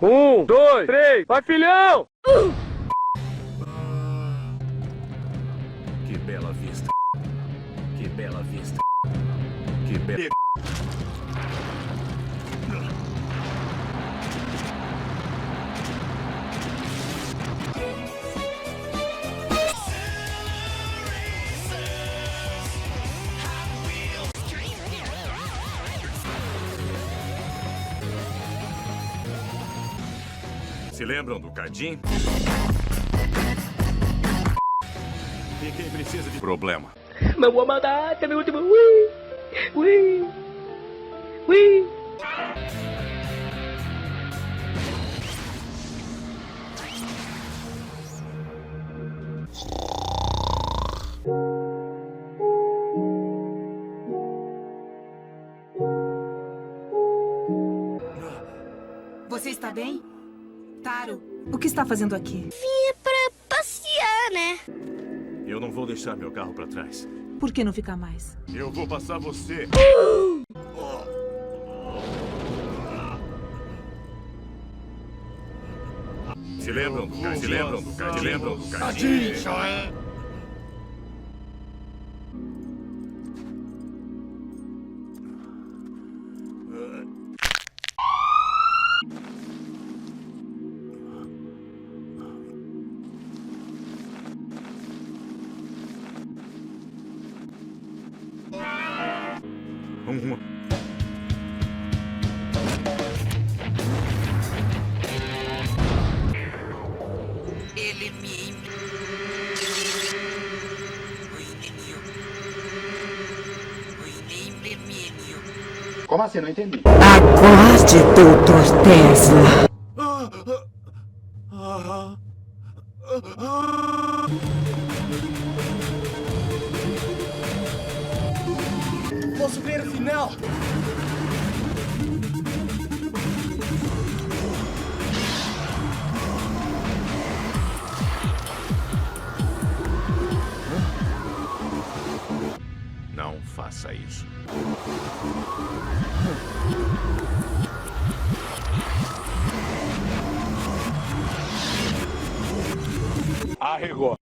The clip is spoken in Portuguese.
Um, dois, três, vai, filhão! Que bela vista. Que bela vista. Que bela... Se lembram do Cardim? E quem precisa de problema? Meu vou mandar até meu último. Ui! Ui! Ui! Você está bem? Taro, o que está fazendo aqui? Vim pra passear, né? Eu não vou deixar meu carro pra trás. Por que não ficar mais? Eu vou passar você. Se lembram do Cardim? Se lembram do Cardim? Se lembram do Cardim? Ele me... Como assim? Não entendi. Aguarde, Dr. Tesla. Posso ver o final? Não faça isso. Arregou.